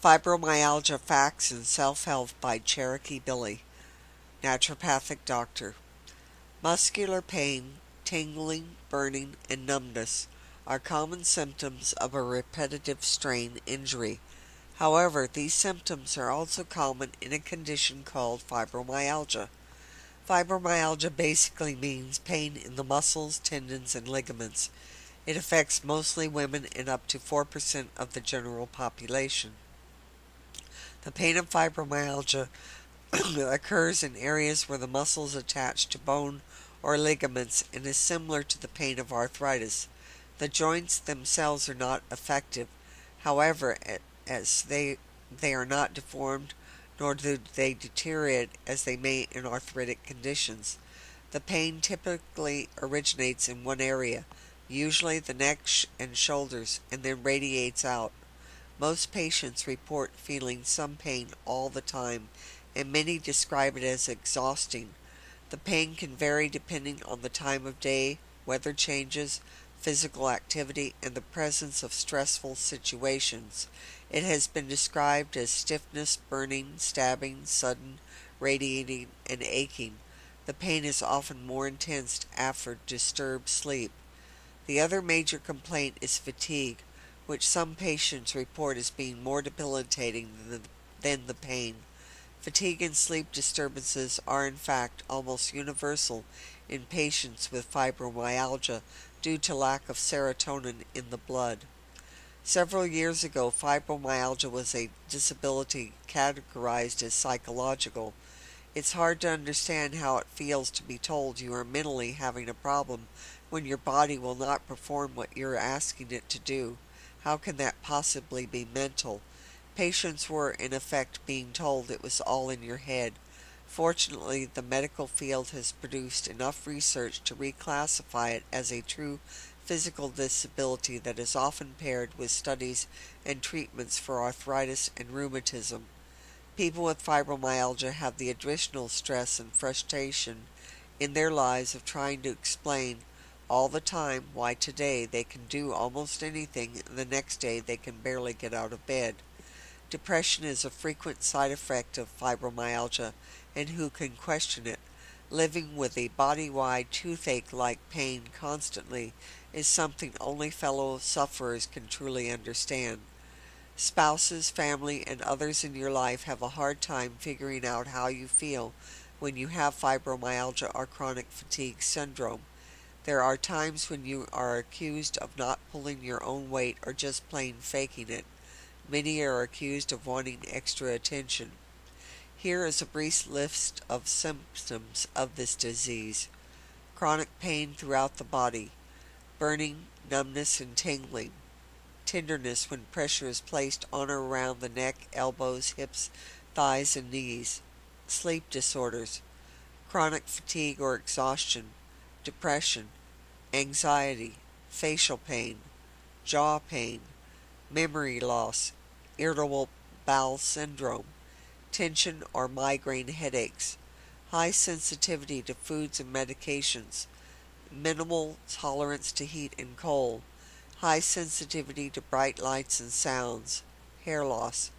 Fibromyalgia Facts and Self-Help by Cherokee Billie, Naturopathic Doctor. Muscular pain, tingling, burning, and numbness are common symptoms of a repetitive strain injury. However, these symptoms are also common in a condition called fibromyalgia. Fibromyalgia basically means pain in the muscles, tendons, and ligaments. It affects mostly women and up to 4% of the general population. The pain of fibromyalgia occurs in areas where the muscles attach to bone or ligaments and is similar to the pain of arthritis. The joints themselves are not affected, however, as they are not deformed nor do they deteriorate as they may in arthritic conditions. The pain typically originates in one area, usually the neck and shoulders, and then radiates out. Most patients report feeling some pain all the time, and many describe it as exhausting. The pain can vary depending on the time of day, weather changes, physical activity, and the presence of stressful situations. It has been described as stiffness, burning, stabbing, sudden, radiating, and aching. The pain is often more intense after disturbed sleep. The other major complaint is fatigue, which some patients report as being more debilitating than the pain. Fatigue and sleep disturbances are in fact almost universal in patients with fibromyalgia due to lack of serotonin in the blood. Several years ago, fibromyalgia was a disability categorized as psychological. It's hard to understand how it feels to be told you are mentally having a problem when your body will not perform what you're asking it to do. How can that possibly be mental? Patients were, in effect, being told it was all in your head. Fortunately, the medical field has produced enough research to reclassify it as a true physical disability that is often paired with studies and treatments for arthritis and rheumatism. People with fibromyalgia have the additional stress and frustration in their lives of trying to explain all the time why today they can do almost anything and the next day they can barely get out of bed. Depression is a frequent side effect of fibromyalgia, and who can question it? Living with a body-wide toothache-like pain constantly is something only fellow sufferers can truly understand. Spouses, family, and others in your life have a hard time figuring out how you feel when you have fibromyalgia or chronic fatigue syndrome. There are times when you are accused of not pulling your own weight or just plain faking it. Many are accused of wanting extra attention. Here is a brief list of symptoms of this disease. Chronic pain throughout the body, burning, numbness, and tingling. Tenderness when pressure is placed on or around the neck, elbows, hips, thighs, and knees. Sleep disorders. Chronic fatigue or exhaustion. Depression. Anxiety. Facial pain. Jaw pain. Memory loss. Irritable bowel syndrome. Tension or migraine headaches. High sensitivity to foods and medications. Minimal tolerance to heat and cold. High sensitivity to bright lights and sounds. Hair loss.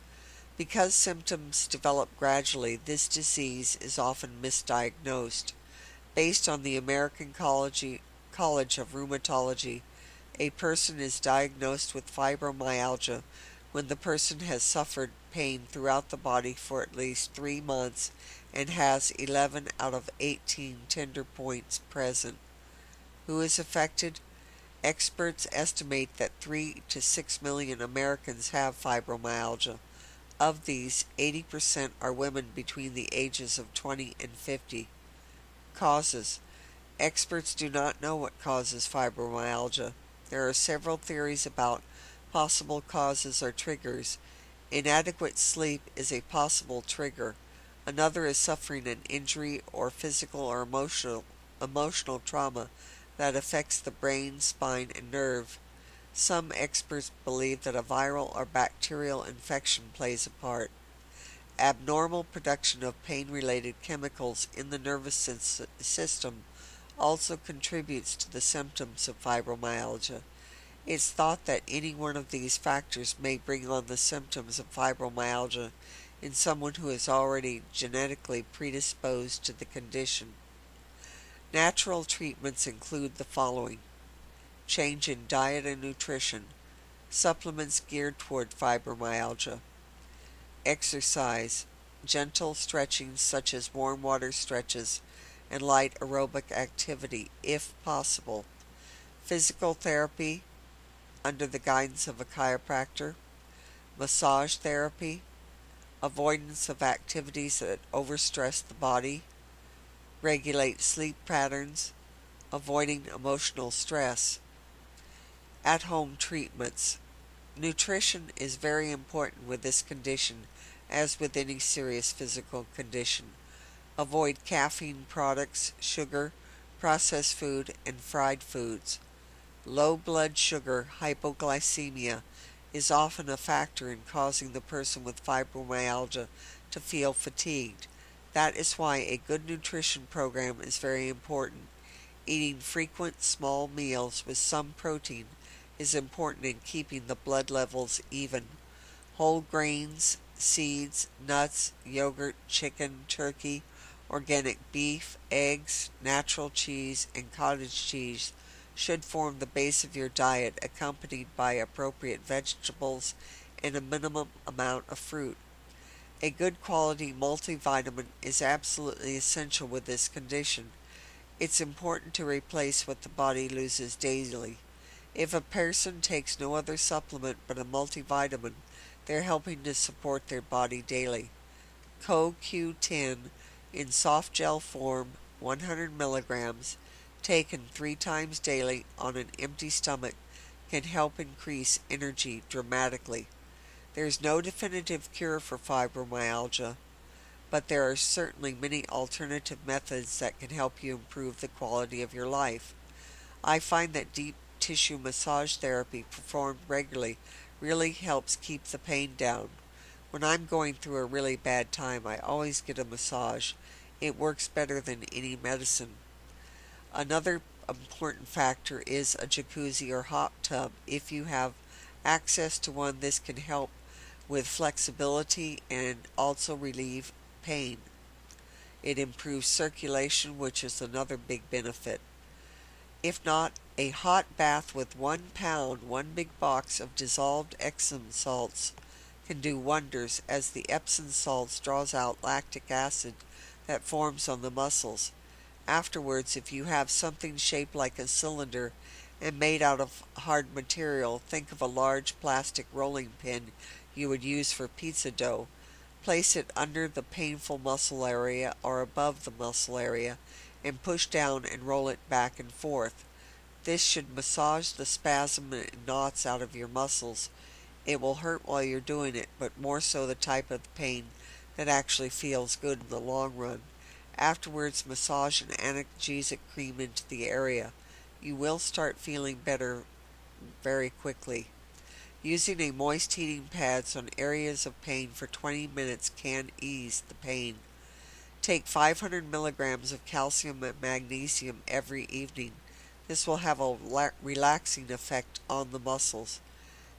Because symptoms develop gradually, this disease is often misdiagnosed. Based on the American College of Rheumatology, a person is diagnosed with fibromyalgia when the person has suffered pain throughout the body for at least 3 months and has 11 out of 18 tender points present. Who is affected? Experts estimate that 3 to 6 million Americans have fibromyalgia. Of these, 80% are women between the ages of 20 and 50. Causes. Experts do not know what causes fibromyalgia. There are several theories about possible causes or triggers. Inadequate sleep is a possible trigger. Another is suffering an injury or physical or emotional trauma that affects the brain, spine, and nerve. Some experts believe that a viral or bacterial infection plays a part. Abnormal production of pain-related chemicals in the nervous system also contributes to the symptoms of fibromyalgia. It's thought that any one of these factors may bring on the symptoms of fibromyalgia in someone who is already genetically predisposed to the condition. Natural treatments include the following: change in diet and nutrition, supplements geared toward fibromyalgia, exercise, gentle stretching such as warm water stretches and light aerobic activity if possible, physical therapy under the guidance of a chiropractor, massage therapy, avoidance of activities that overstress the body, regulate sleep patterns, avoiding emotional stress. At-home treatments. Nutrition is very important with this condition, as with any serious physical condition. Avoid caffeine products, sugar, processed food, and fried foods. Low blood sugar, hypoglycemia, is often a factor in causing the person with fibromyalgia to feel fatigued. That is why a good nutrition program is very important. Eating frequent small meals with some protein is important in keeping the blood levels even. Whole grains, seeds, nuts, yogurt, chicken, turkey, organic beef, eggs, natural cheese, and cottage cheese should form the base of your diet, accompanied by appropriate vegetables and a minimum amount of fruit. A good quality multivitamin is absolutely essential with this condition. It's important to replace what the body loses daily. If a person takes no other supplement but a multivitamin, they're helping to support their body daily. CoQ10 in soft gel form, 100 milligrams, taken 3 times daily on an empty stomach, can help increase energy dramatically. There is no definitive cure for fibromyalgia, but there are certainly many alternative methods that can help you improve the quality of your life. I find that deep tissue massage therapy performed regularly really helps keep the pain down. When I'm going through a really bad time, I always get a massage. It works better than any medicine. Another important factor is a jacuzzi or hot tub. If you have access to one, this can help with flexibility and also relieve pain. It improves circulation, which is another big benefit. If not, a hot bath with 1 pound, 1 big box of dissolved Epsom salts can do wonders, as the Epsom salts draws out lactic acid that forms on the muscles. Afterwards, if you have something shaped like a cylinder and made out of hard material, think of a large plastic rolling pin you would use for pizza dough. Place it under the painful muscle area or above the muscle area and push down and roll it back and forth. This should massage the spasm and knots out of your muscles. It will hurt while you're doing it, but more so the type of pain that actually feels good in the long run. Afterwards, massage an analgesic cream into the area. You will start feeling better very quickly. Using a moist heating pads on areas of pain for 20 minutes can ease the pain. Take 500 milligrams of calcium and magnesium every evening. This will have a relaxing effect on the muscles.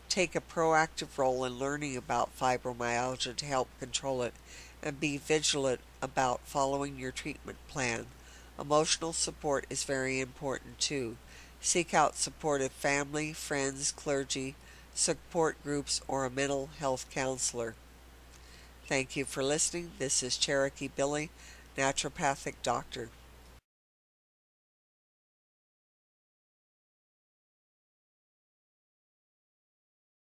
Take a proactive role in learning about fibromyalgia to help control it, and be vigilant about following your treatment plan. Emotional support is very important too. Seek out supportive family, friends, clergy, support groups, or a mental health counselor. Thank you for listening. This is Cherokee Billie, Naturopathic Doctor.